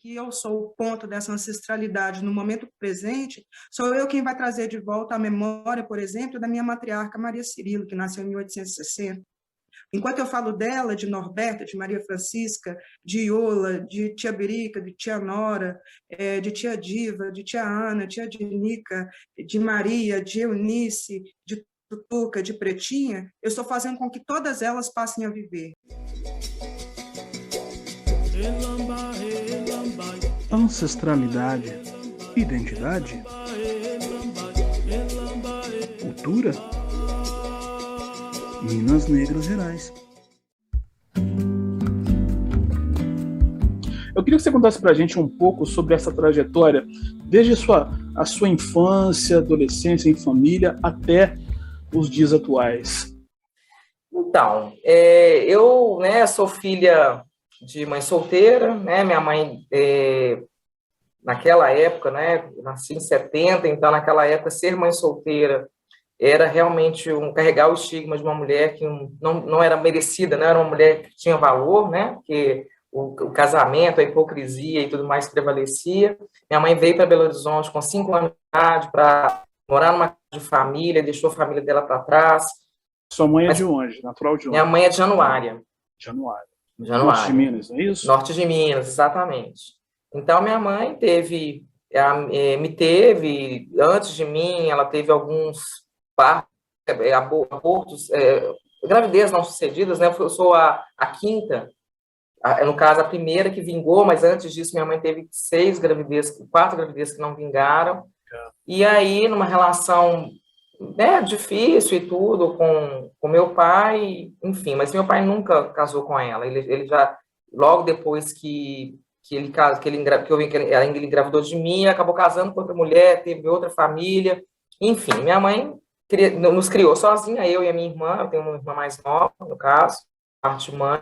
que eu sou o ponto dessa ancestralidade no momento presente, sou eu quem vai trazer de volta a memória, por exemplo, da minha matriarca Maria Cirilo, que nasceu em 1860. Enquanto eu falo dela, de Norberta, de Maria Francisca, de Iola, de tia Berica, de tia Nora, de tia Diva, de tia Ana, tia Dinica, de Maria, de Eunice, de Tutuca, de Pretinha, eu estou fazendo com que todas elas passem a viver. Ancestralidade, identidade, cultura, Minas Negras Gerais. Eu queria que você contasse pra gente um pouco sobre essa trajetória, desde a sua infância, adolescência em família, até os dias atuais. Então, eu sou filha de mãe solteira, né? Minha mãe, naquela época, né, nasci em 70, então naquela época ser mãe solteira era realmente carregar o estigma de uma mulher que não era merecida, né? Era uma mulher que tinha valor, né? Porque o casamento, a hipocrisia e tudo mais prevalecia. Minha mãe veio para Belo Horizonte com 5 anos de idade para morar numa casa de família, deixou a família dela para trás. Sua mãe é de onde? Natural de onde? Minha mãe é de Januária. Januária. Januária. Norte de Minas, não é isso? Norte de Minas, exatamente. Então, minha mãe me teve, antes de mim, ela teve alguns abortos, gravidez não sucedidas, né? Eu sou a quinta, no caso, a primeira que vingou, mas antes disso, minha mãe teve 4 gravidezes que não vingaram. E aí, numa relação, né, difícil e tudo, com meu pai, enfim, mas meu pai nunca casou com ela. Ele já, logo depois que ele engravidou de mim, acabou casando com outra mulher, teve outra família. Enfim, minha mãe nos criou sozinha, eu e a minha irmã. Eu tenho uma irmã mais nova, no caso, parte mãe.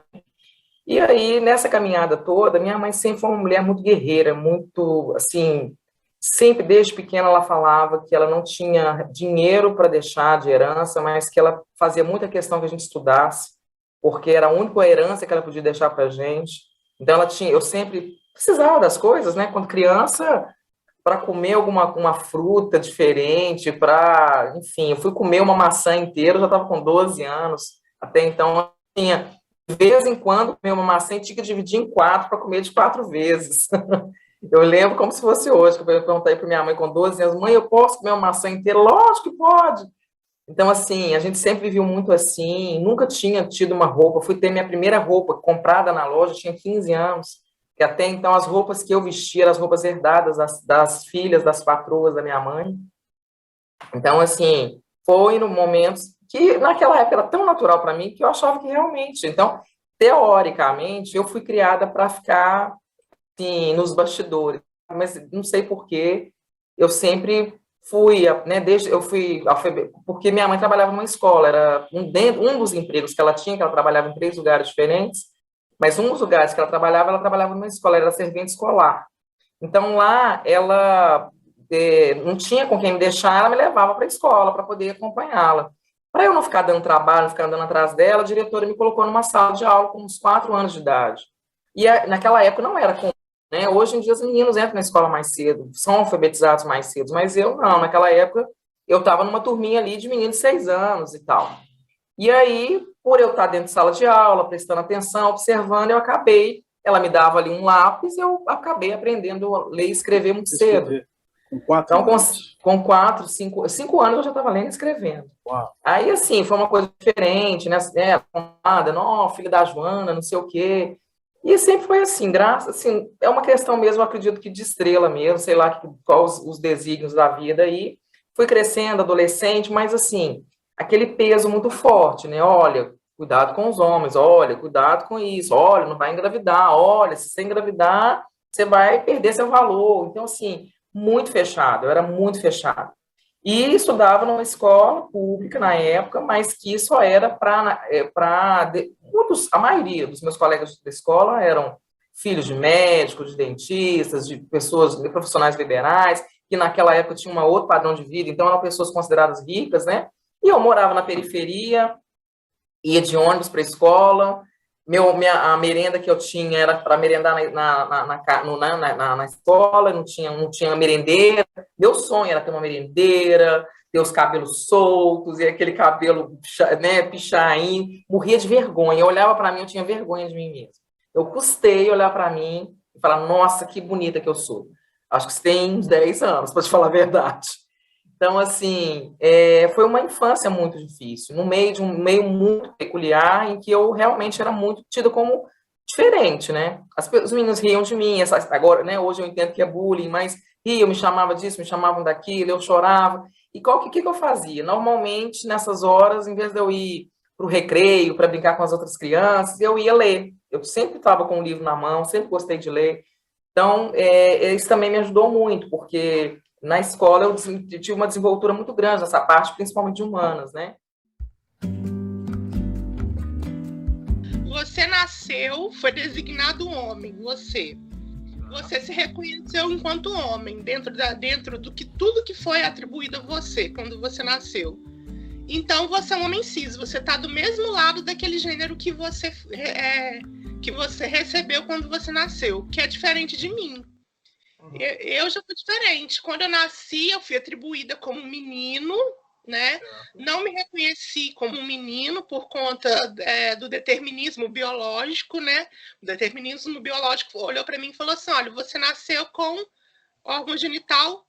E aí, nessa caminhada toda, minha mãe sempre foi uma mulher muito guerreira, muito, assim, sempre desde pequena ela falava que ela não tinha dinheiro para deixar de herança, mas que ela fazia muita questão que a gente estudasse, porque era a única herança que ela podia deixar para a gente. Então, eu sempre precisava das coisas, né? Quando criança, para comer uma fruta diferente, enfim, eu fui comer uma maçã inteira, eu já estava com 12 anos, até então eu tinha, de vez em quando, comer uma maçã e tinha que dividir em 4 para comer de 4 vezes. Eu lembro como se fosse hoje, que eu perguntei para minha mãe com 12 anos, mãe, eu posso comer uma maçã inteira? Lógico que pode! Então, assim, a gente sempre viveu muito assim, nunca tinha tido uma roupa. Fui ter minha primeira roupa comprada na loja, tinha 15 anos, que até então as roupas que eu vestia eram as roupas herdadas das filhas, das patroas da minha mãe. Então, assim, foi no momento que naquela época era tão natural para mim que eu achava que realmente. Então, teoricamente, eu fui criada para ficar, assim, nos bastidores, mas não sei por quê, eu sempre fui, né, porque minha mãe trabalhava numa escola, era um dos empregos que ela tinha, que ela trabalhava em 3 lugares diferentes, mas um dos lugares que ela trabalhava numa escola, era servente escolar. Então, lá, ela não tinha com quem me deixar, ela me levava para a escola para poder acompanhá-la. Para eu não ficar dando trabalho, não ficar andando atrás dela, a diretora me colocou numa sala de aula com uns 4 anos de idade. E naquela época não era comum, né? Hoje em dia os meninos entram na escola mais cedo, são alfabetizados mais cedo, mas eu não. Naquela época eu estava numa turminha ali de meninos de 6 anos e tal. E aí, por eu estar dentro de sala de aula, prestando atenção, observando, ela me dava ali um lápis, eu acabei aprendendo a ler e escrever muito cedo. Com 4 anos? Com 5 anos eu já estava lendo e escrevendo. Uau. Aí, assim, foi uma coisa diferente, né? Filha da Joana, não sei o quê. E sempre foi assim, assim, é uma questão mesmo, acredito que de estrela mesmo, sei lá qual os desígnios da vida aí. Fui crescendo, adolescente, mas assim, aquele peso muito forte, né? Olha, cuidado com os homens, olha, cuidado com isso, olha, não vai engravidar, olha, se você engravidar, você vai perder seu valor. Então, assim, muito fechado, eu era muito fechado. E estudava numa escola pública na época, mas que só era a maioria dos meus colegas da escola eram filhos de médicos, de dentistas, de pessoas, de profissionais liberais, que naquela época tinham um outro padrão de vida, então eram pessoas consideradas ricas, né? E eu morava na periferia, ia de ônibus para a escola, A merenda que eu tinha era para merendar na escola, não tinha merendeira. Meu sonho era ter uma merendeira, ter os cabelos soltos, e aquele cabelo, né, pichain. Morria de vergonha. Eu olhava para mim, eu tinha vergonha de mim mesmo. Eu custei olhar para mim e falar, nossa, que bonita que eu sou. Acho que isso tem uns 10 anos, para te falar a verdade. Então, assim, foi uma infância muito difícil, no meio de um meio muito peculiar, em que eu realmente era muito tida como diferente, né? Os meninos riam de mim, agora, né, hoje eu entendo que é bullying, mas riam, me chamavam disso, me chamavam daquilo, eu chorava. E que eu fazia? Normalmente, nessas horas, em vez de eu ir para o recreio, para brincar com as outras crianças, eu ia ler. Eu sempre estava com um livro na mão, sempre gostei de ler. Então, isso também me ajudou muito, porque na escola eu tive uma desenvoltura muito grande nessa parte, principalmente de humanas, né? Você nasceu, foi designado homem, você se reconheceu enquanto homem, dentro do que tudo que foi atribuído a você quando você nasceu. Então, você é um homem cis, você está do mesmo lado daquele gênero que você recebeu quando você nasceu, que é diferente de mim. Eu já fui diferente. Quando eu nasci, eu fui atribuída como um menino, né? Não me reconheci como um menino por conta do determinismo biológico, né? O determinismo biológico olhou para mim e falou assim: olha, você nasceu com órgão genital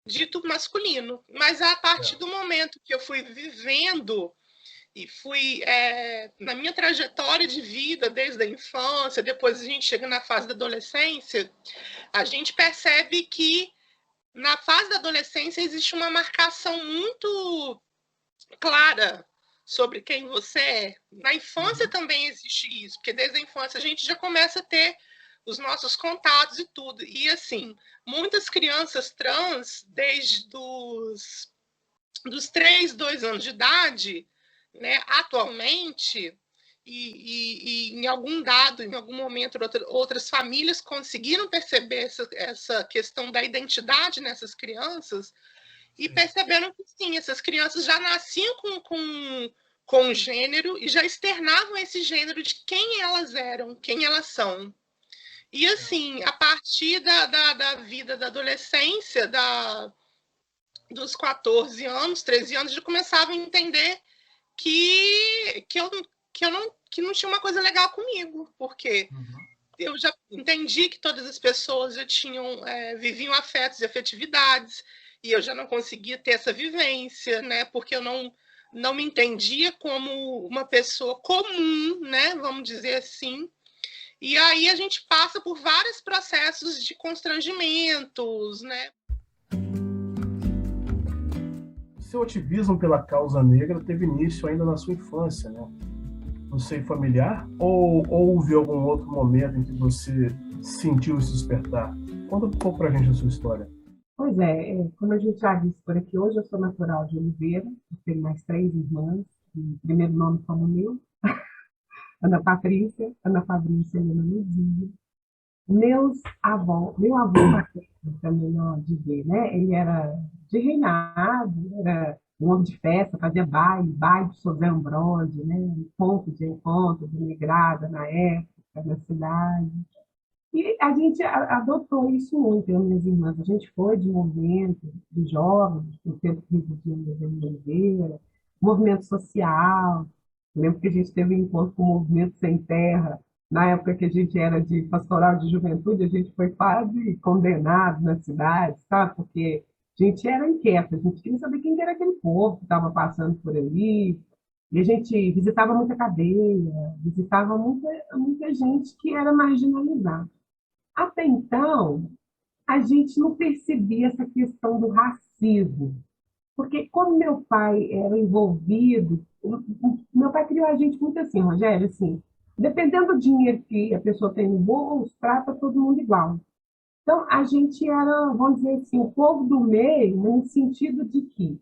dito masculino. Mas a partir do momento que eu fui vivendo e fui na minha trajetória de vida, desde a infância, depois a gente chega na fase da adolescência, a gente percebe que na fase da adolescência existe uma marcação muito clara sobre quem você é. Na infância também existe isso, porque desde a infância a gente já começa a ter os nossos contatos e tudo. E, assim, muitas crianças trans, desde dos 3, 2 anos de idade, né, atualmente, e em algum momento, outras famílias conseguiram perceber essa questão da identidade nessas crianças e perceberam que, sim, essas crianças já nasciam com um gênero e já externavam esse gênero de quem elas eram, quem elas são. E, assim, a partir da vida da adolescência, dos 14 anos, 13 anos, eu começava a entender que não tinha uma coisa legal comigo, porque eu já entendi que todas as pessoas já viviam afetos e afetividades, e eu já não conseguia ter essa vivência, né? Porque eu não me entendia como uma pessoa comum, né? Vamos dizer assim. E aí a gente passa por vários processos de constrangimentos, né? Seu ativismo pela causa negra teve início ainda na sua infância, né? No seio familiar? Ou houve algum outro momento em que você sentiu esse despertar? Conta um pouco pra gente a sua história. Pois é, como a gente já disse por aqui, hoje eu sou natural de Oliveira, eu tenho mais 3 irmãs, o primeiro nome como o meu, Ana Fabrícia e Ana Luzia. Meu avô paterno, para melhor dizer, né? Ele era de reinado, era um homem de festa, fazia baile de São Ambrósio, né? Ponto de encontro, de negrada na época, na cidade. E a gente adotou isso muito, eu e minhas irmãs. A gente foi de movimento de jovens, no tempo que residíamos em Oliveira, movimento social. Eu lembro que a gente teve um encontro com o Movimento Sem Terra. Na época que a gente era de pastoral de juventude, a gente foi quase condenado na cidade, sabe? Porque a gente era inquieta, a gente queria saber quem era aquele povo que estava passando por ali. E a gente visitava muita cadeia, visitava muita gente que era marginalizada. Até então, a gente não percebia essa questão do racismo, porque como meu pai era envolvido, meu pai criou a gente muito assim, Rogério, assim, dependendo do dinheiro que a pessoa tem no bolso, trata todo mundo igual. Então, a gente era, vamos dizer assim, o povo do meio, no sentido de que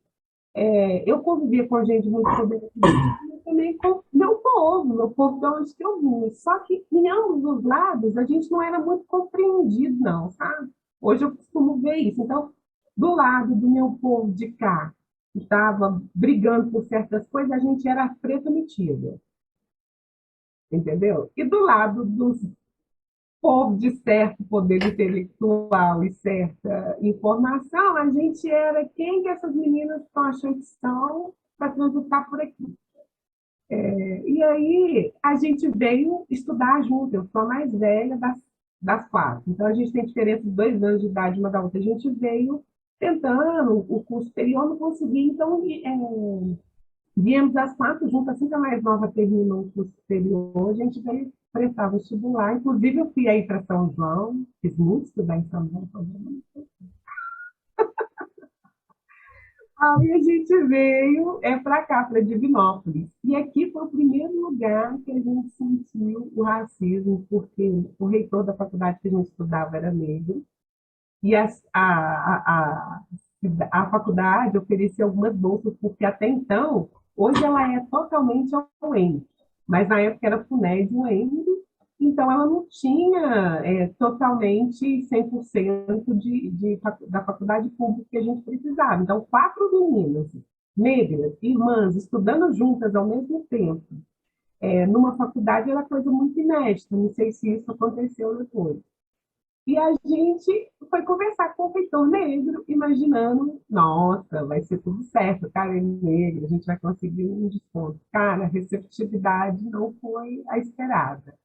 eu convivia com gente muito poderosa, mas também com meu povo de onde que eu vinha. Só que em ambos os lados a gente não era muito compreendido, não, sabe? Hoje eu costumo ver isso. Então, do lado do meu povo de cá, que estava brigando por certas coisas, a gente era a preta metida. entendeu? E do lado dos povo de certo poder intelectual e certa informação, a gente era quem que essas meninas estão achando que são para transitar por aqui. E aí a gente veio estudar junto, eu sou a mais velha das quatro, então a gente tem diferença de 2 anos de idade uma da outra, a gente veio tentando o curso superior, não consegui, então viemos as quatro juntas, assim que a mais nova terminou o curso superior, a gente veio prestar vestibular, inclusive eu fui aí para São João, fiz muito estudar em São João, aí a gente veio para cá, para Divinópolis. E aqui foi o primeiro lugar que a gente sentiu o racismo, porque o reitor da faculdade que a gente estudava era negro, e a faculdade oferecia algumas bolsas, porque até então, hoje ela é totalmente UEM, mas na época era FUNED UEM, então ela não tinha totalmente 100% da faculdade pública que a gente precisava. Então, 4 meninas negras, irmãs, estudando juntas ao mesmo tempo, numa faculdade era coisa muito inédita, não sei se isso aconteceu depois. E a gente foi conversar com o reitor negro, imaginando, nossa, vai ser tudo certo, o cara é negro, a gente vai conseguir um desconto. Cara, a receptividade não foi a esperada.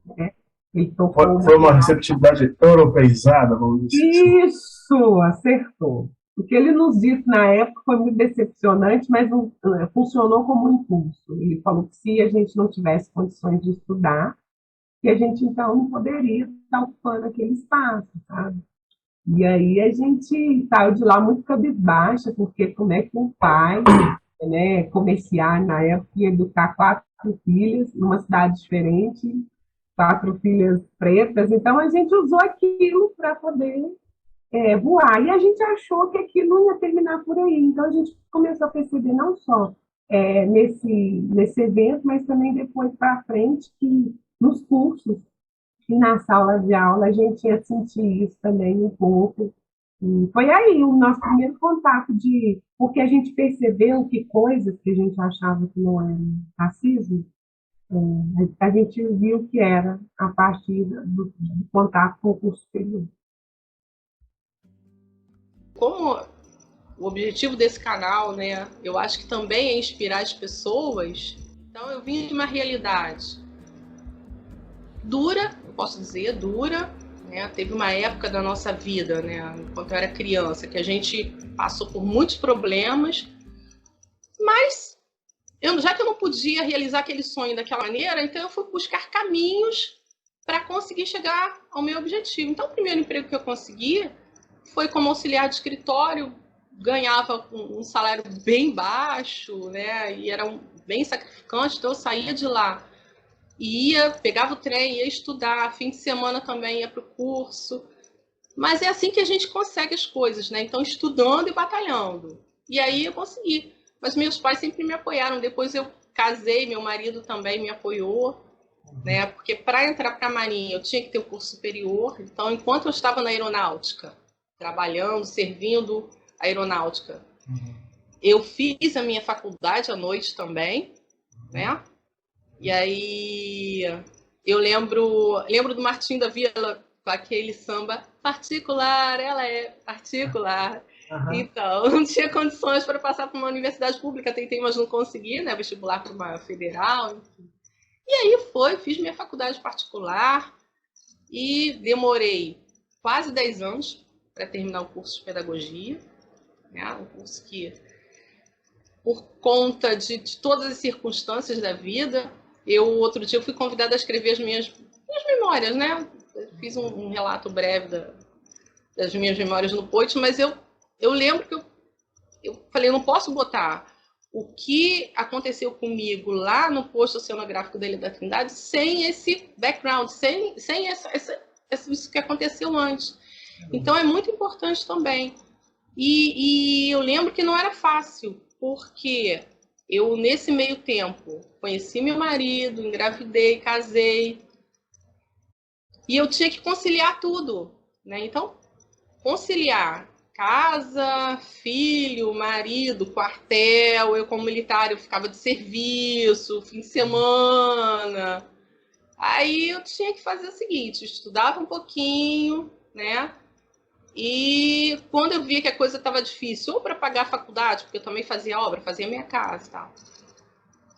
Né? Ele tocou Foi uma receptividade europeizada, vamos dizer assim. Isso, acertou. O que ele nos disse na época foi muito decepcionante, mas funcionou como um impulso. Ele falou que se a gente não tivesse condições de estudar, que a gente então não poderia estar ocupando aquele espaço, sabe? E aí a gente saiu de lá muito cabisbaixa, porque como é que um pai, né, comerciar na época, ia educar 4 filhas numa cidade diferente, 4 filhas pretas, então a gente usou aquilo para poder voar. E a gente achou que aquilo não ia terminar por aí. Então a gente começou a perceber não só nesse evento, mas também depois para frente, que nos cursos e na sala de aula a gente ia sentir isso também um pouco. E foi aí o nosso primeiro contato porque a gente percebeu que coisas que a gente achava que não eram racismo, a gente viu que era a partir do contato com o curso superior. Como o objetivo desse canal, né, eu acho que também é inspirar as pessoas, então eu vim de uma realidade dura, eu posso dizer, dura, né? Teve uma época da nossa vida, né, enquanto eu era criança, que a gente passou por muitos problemas, mas já que eu não podia realizar aquele sonho daquela maneira, então eu fui buscar caminhos para conseguir chegar ao meu objetivo. Então o primeiro emprego que eu consegui foi como auxiliar de escritório, ganhava um salário bem baixo, né, e era bem sacrificante, então eu saía de lá e pegava o trem, ia estudar, fim de semana também ia para o curso. Mas é assim que a gente consegue as coisas, né? Então, estudando e batalhando. E aí eu consegui. Mas meus pais sempre me apoiaram. Depois eu casei, meu marido também me apoiou, né? Porque para entrar para a Marinha eu tinha que ter o curso superior. Então, enquanto eu estava na aeronáutica, trabalhando, servindo a aeronáutica, eu fiz a minha faculdade à noite também, né? E aí eu lembro do Martinho da Vila com aquele samba particular, ela é particular. Então, não tinha condições para passar para uma universidade pública, tentei, mas não consegui, né? Vestibular para uma federal, enfim. E aí fiz minha faculdade particular e demorei quase 10 anos para terminar o curso de pedagogia, né? Um curso que, por conta de todas as circunstâncias da vida, outro dia eu fui convidada a escrever as minhas memórias, né? Eu fiz um relato breve das minhas memórias no Poit, mas eu lembro que eu falei, eu não posso botar o que aconteceu comigo lá no posto oceanográfico da Ilha da Trindade sem esse background, sem isso que aconteceu antes. Então é muito importante também. E eu lembro que não era fácil, porque eu, nesse meio tempo, conheci meu marido, engravidei, casei, e eu tinha que conciliar tudo, né? Então, conciliar casa, filho, marido, quartel. Eu, como militar, eu ficava de serviço, fim de semana. Aí eu tinha que fazer o seguinte, eu estudava um pouquinho, né? E quando eu via que a coisa estava difícil, ou para pagar a faculdade, porque eu também fazia obra, fazia minha casa e tal,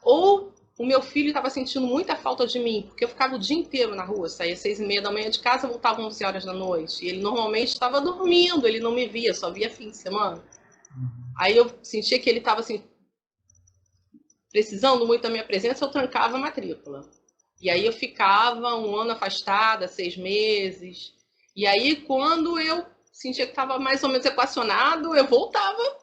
ou o meu filho estava sentindo muita falta de mim, porque eu ficava o dia inteiro na rua, saía às 6h30 da manhã de casa, voltava às 11 horas da noite. E ele normalmente estava dormindo, ele não me via, só via fim de semana. Aí eu sentia que ele estava assim, precisando muito da minha presença, eu trancava a matrícula. E aí eu ficava um ano afastada, 6 meses. E aí quando eu sentia que estava mais ou menos equacionado, eu voltava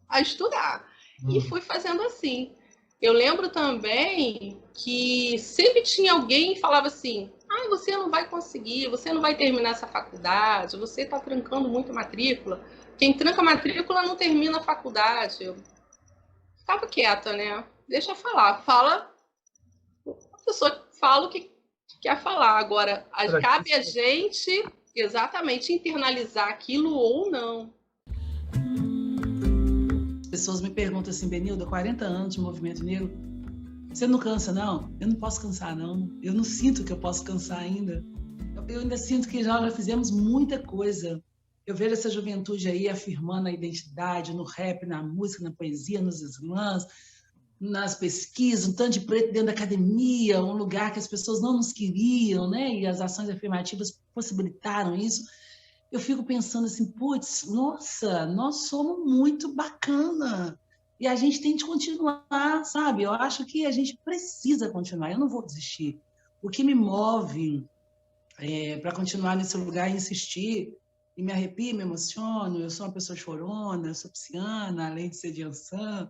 a estudar. E fui fazendo assim. Eu lembro também que sempre tinha alguém que falava assim, você não vai conseguir, você não vai terminar essa faculdade, você está trancando muito a matrícula. Quem tranca a matrícula não termina a faculdade. Eu ficava quieta, né? Deixa eu falar. A pessoa fala o que quer falar. Agora, cabe a gente, exatamente, internalizar aquilo ou não. Pessoas me perguntam assim, Benilda, 40 anos de movimento negro, você não cansa, não? Eu não posso cansar, não. Eu não sinto que eu posso cansar ainda. Eu ainda sinto que já fizemos muita coisa. Eu vejo essa juventude aí afirmando a identidade no rap, na música, na poesia, nos slams, nas pesquisas, um tanto de preto dentro da academia, um lugar que as pessoas não nos queriam, né? E as ações afirmativas possibilitaram isso. Eu fico pensando assim, putz, nossa, nós somos muito bacana. E a gente tem de continuar, sabe? Eu acho que a gente precisa continuar, eu não vou desistir. O que me move para continuar nesse lugar e insistir, e me arrepio, me emociono, eu sou uma pessoa chorona, eu sou pisciana, além de ser de Ançã,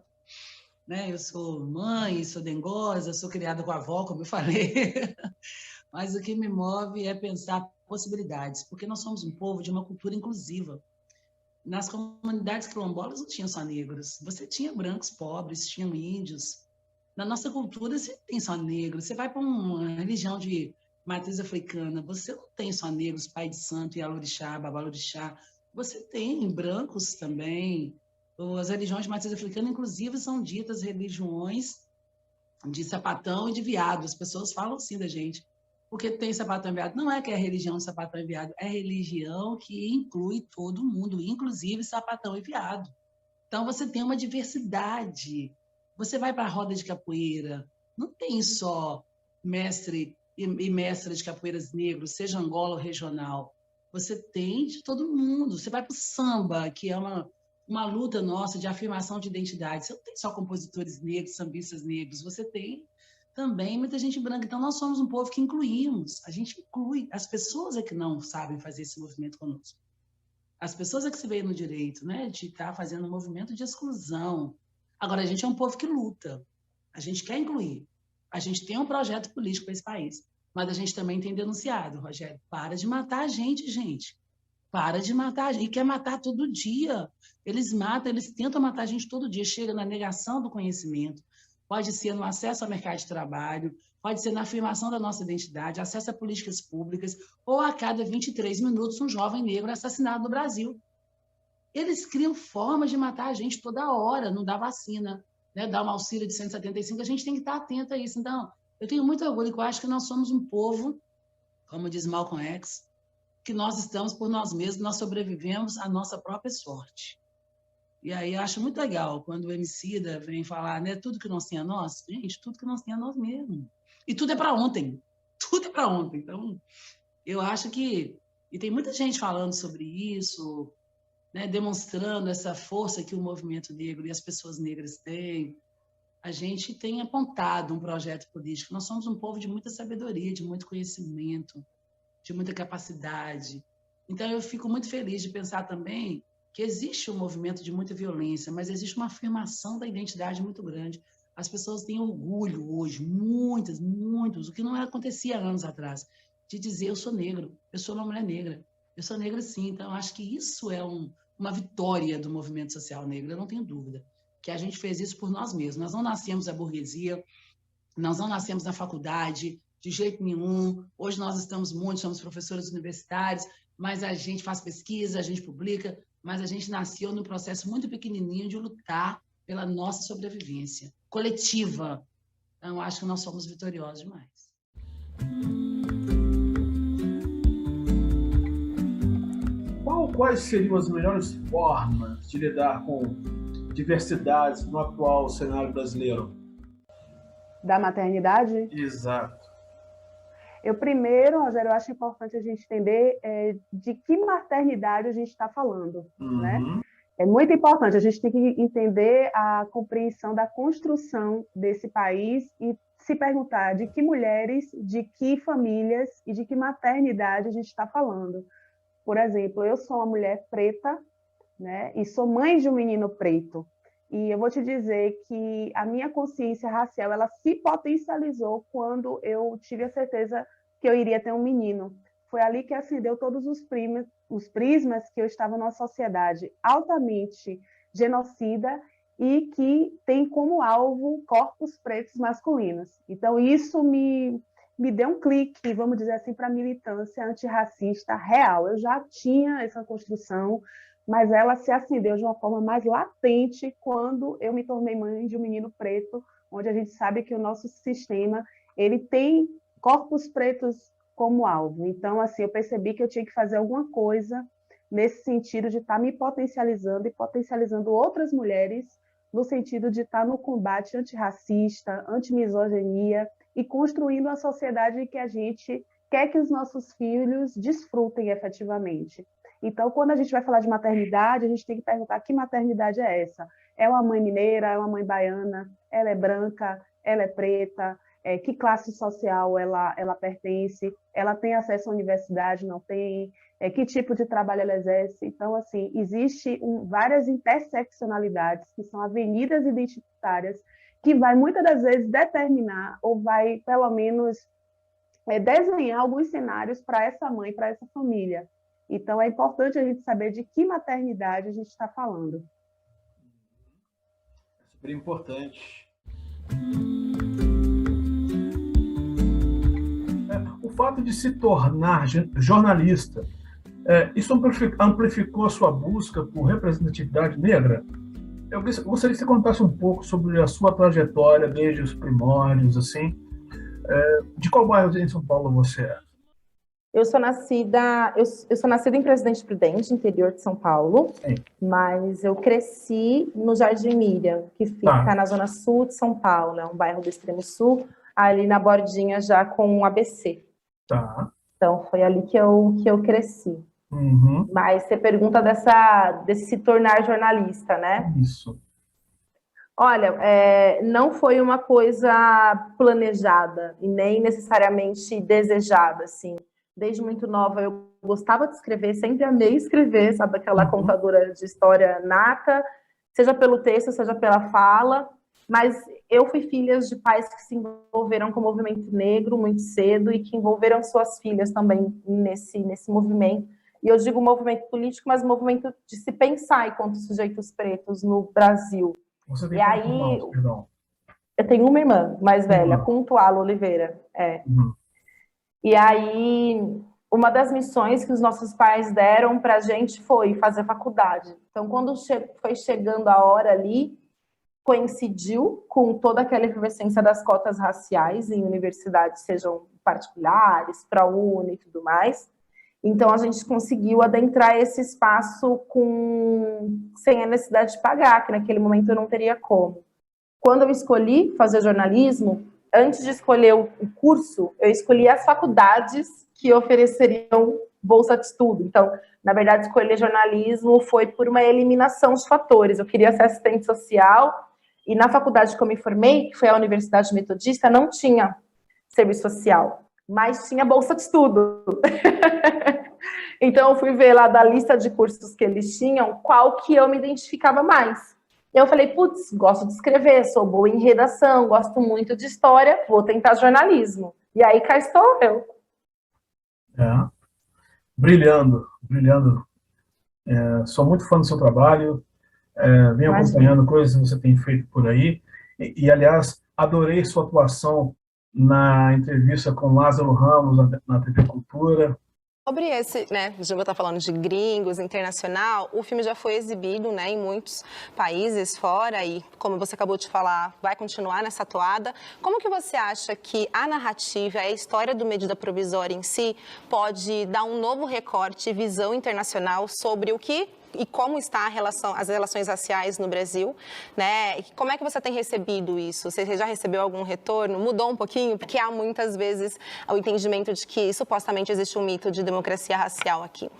né? Eu sou mãe, sou dengosa, sou criada com a avó, como eu falei. Mas o que me move é pensar possibilidades, porque nós somos um povo de uma cultura inclusiva. Nas comunidades quilombolas não tinham só negros, você tinha brancos pobres, tinham índios. Na nossa cultura você tem só negros, você vai para uma religião de matriz africana, você não tem só negros, pai de santo, Ialorixá, Babalorixá, você tem brancos também. As religiões de matriz africana, inclusive, são ditas religiões de sapatão e de viado. As pessoas falam assim da gente. Porque tem sapatão e viado. Não é que é religião de sapatão e viado, é religião que inclui todo mundo, inclusive sapatão e viado. Então, você tem uma diversidade. Você vai para a roda de capoeira, não tem só mestre e mestra de capoeiras negros, seja Angola ou regional. Você tem de todo mundo. Você vai para o samba, que é uma luta nossa de afirmação de identidade. Você não tem só compositores negros, sambistas negros, você tem também muita gente branca. Então, nós somos um povo que incluímos. A gente inclui. As pessoas é que não sabem fazer esse movimento conosco. As pessoas é que se veem no direito, né, de estar fazendo um movimento de exclusão. Agora, a gente é um povo que luta. A gente quer incluir. A gente tem um projeto político para esse país. Mas a gente também tem denunciado, Rogério. Para de matar a gente, gente. Para de matar a gente. E quer matar todo dia. Eles matam, eles tentam matar a gente todo dia. Chega na negação do conhecimento. Pode ser no acesso ao mercado de trabalho, pode ser na afirmação da nossa identidade, acesso a políticas públicas, ou a cada 23 minutos um jovem negro assassinado no Brasil. Eles criam formas de matar a gente toda hora, não dá vacina, né? Dá um auxílio de 175, a gente tem que estar atento a isso. Então, eu tenho muito orgulho, porque eu acho que nós somos um povo, como diz Malcolm X, que nós estamos por nós mesmos, nós sobrevivemos à nossa própria sorte. E aí eu acho muito legal quando o Emicida vem falar, né, tudo que nós tem a nós, gente, tudo que nós tem a nós mesmo. E tudo é para ontem. Tudo é para ontem. Então, eu acho que... E tem muita gente falando sobre isso, né, demonstrando essa força que o movimento negro e as pessoas negras têm. A gente tem apontado um projeto político. Nós somos um povo de muita sabedoria, de muito conhecimento, de muita capacidade. Então, eu fico muito feliz de pensar também que existe um movimento de muita violência, mas existe uma afirmação da identidade muito grande. As pessoas têm orgulho hoje, muitos, o que não acontecia anos atrás, de dizer, eu sou negro, eu sou uma mulher negra, eu sou negra sim. Então, acho que isso é uma vitória do movimento social negro, eu não tenho dúvida, que a gente fez isso por nós mesmos. Nós não nascemos da burguesia, nós não nascemos na faculdade, de jeito nenhum. Hoje nós estamos muitos, somos professores universitários, mas a gente faz pesquisa, a gente publica, mas a gente nasceu num processo muito pequenininho de lutar pela nossa sobrevivência coletiva. Então, eu acho que nós somos vitoriosos demais. Quais seriam as melhores formas de lidar com diversidades no atual cenário brasileiro? Da maternidade? Exato. Eu primeiro, Rogério, eu acho importante a gente entender de que maternidade a gente está falando, né? É muito importante, a gente tem que entender a compreensão da construção desse país e se perguntar de que mulheres, de que famílias e de que maternidade a gente está falando. Por exemplo, eu sou uma mulher preta, né, e sou mãe de um menino preto. E eu vou te dizer que a minha consciência racial ela se potencializou quando eu tive a certeza que eu iria ter um menino. Foi ali que acendeu todos os prismas que eu estava numa sociedade altamente genocida e que tem como alvo corpos pretos masculinos. Então, isso me deu um clique, vamos dizer assim, para a militância antirracista real. Eu já tinha essa construção, mas ela se acendeu de uma forma mais latente quando eu me tornei mãe de um menino preto, onde a gente sabe que o nosso sistema ele tem corpos pretos como alvo. Então, assim, eu percebi que eu tinha que fazer alguma coisa nesse sentido de estar me potencializando e potencializando outras mulheres no sentido de estar no combate antirracista, antimisoginia e construindo a sociedade que a gente quer que os nossos filhos desfrutem efetivamente. Então, quando a gente vai falar de maternidade, a gente tem que perguntar que maternidade é essa? É uma mãe mineira, é uma mãe baiana, ela é branca, ela é preta, que classe social ela pertence, ela tem acesso à universidade, não tem, que tipo de trabalho ela exerce. Então, assim, existe várias interseccionalidades, que são avenidas identitárias, que vai, muitas das vezes, determinar, ou vai, pelo menos, desenhar alguns cenários para essa mãe, para essa família. Então, é importante a gente saber de que maternidade a gente está falando. É super importante. O fato de se tornar jornalista, isso amplificou a sua busca por representatividade negra? Eu gostaria que você contasse um pouco sobre a sua trajetória desde os primórdios, assim. De qual bairro em São Paulo você é? Eu sou nascida em Presidente Prudente, interior de São Paulo, Sim. Mas eu cresci no Jardim Miriam, que fica na zona sul de São Paulo, é um bairro do extremo sul, ali na bordinha já com o ABC. Tá. Então foi ali que eu cresci. Uhum. Mas você pergunta desse se tornar jornalista, né? Isso. Olha, não foi uma coisa planejada e nem necessariamente desejada, assim. Desde muito nova eu gostava de escrever, sempre amei escrever, sabe, aquela contadora de história nata, seja pelo texto, seja pela fala, mas eu fui filha de pais que se envolveram com o movimento negro muito cedo e que envolveram suas filhas também nesse movimento. E eu digo movimento político, mas movimento de se pensar enquanto sujeitos pretos no Brasil. Você tem quantos irmãos, perdão? Eu tenho uma irmã mais velha, Kuntuala Oliveira. E aí, uma das missões que os nossos pais deram para a gente foi fazer faculdade. Então, quando foi chegando a hora ali, coincidiu com toda aquela efervescência das cotas raciais em universidades, sejam particulares, ProUni e tudo mais. Então, a gente conseguiu adentrar esse espaço sem a necessidade de pagar, que naquele momento eu não teria como. Quando eu escolhi fazer jornalismo, antes de escolher o curso, eu escolhi as faculdades que ofereceriam bolsa de estudo. Então, na verdade, escolher jornalismo foi por uma eliminação de fatores. Eu queria ser assistente social e na faculdade que eu me formei, que foi a Universidade Metodista, não tinha serviço social, mas tinha bolsa de estudo. Então, eu fui ver lá da lista de cursos que eles tinham, qual que eu me identificava mais. Eu falei, putz, gosto de escrever, sou boa em redação, gosto muito de história, vou tentar jornalismo. E aí cá estou eu. Brilhando. Sou muito fã do seu trabalho, venho acompanhando coisas que você tem feito por aí. E, aliás, adorei sua atuação na entrevista com Lázaro Ramos na TV Cultura. Sobre esse, né, já vou estar falando de gringos, internacional, o filme já foi exibido, né, em muitos países fora e, como você acabou de falar, vai continuar nessa toada. Como que você acha que a narrativa, a história do medida provisória em si, pode dar um novo recorte e visão internacional sobre o que e como está as relações raciais no Brasil, né? Como é que você tem recebido isso? Você já recebeu algum retorno? Mudou um pouquinho? Porque há muitas vezes o entendimento de que supostamente existe um mito de democracia racial aqui.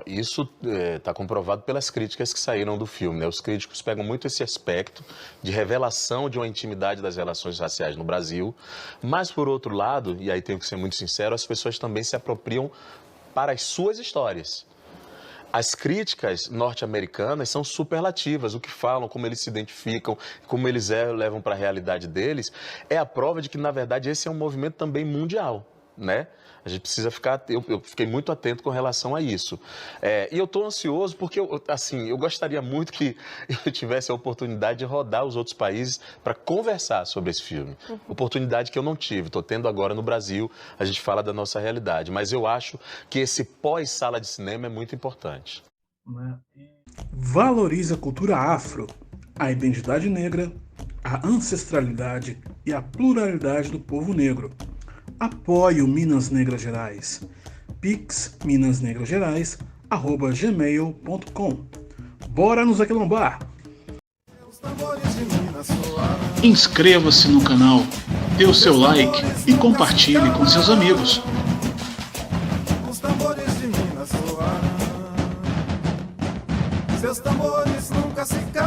Isso está comprovado pelas críticas que saíram do filme, né? Os críticos pegam muito esse aspecto de revelação de uma intimidade das relações raciais no Brasil, mas por outro lado, e aí tenho que ser muito sincero, as pessoas também se apropriam para as suas histórias. As críticas norte-americanas são superlativas, o que falam, como eles se identificam, como eles levam para a realidade deles, é a prova de que, na verdade, esse é um movimento também mundial, né? A gente precisa ficar... Eu fiquei muito atento com relação a isso. E eu estou ansioso porque, eu gostaria muito que eu tivesse a oportunidade de rodar os outros países para conversar sobre esse filme. Oportunidade que eu não tive. Estou tendo agora no Brasil, a gente fala da nossa realidade. Mas eu acho que esse pós-sala de cinema é muito importante. Valorize a cultura afro, a identidade negra, a ancestralidade e a pluralidade do povo negro. Apoie o Minas Negras Gerais. Pix minasnegrasgerais@gmail.com. Bora nos aquilombar! Inscreva-se no canal, dê o seu like e compartilhe com seus amigos. Os tambores de Minas soaram, seus tambores nunca se calam.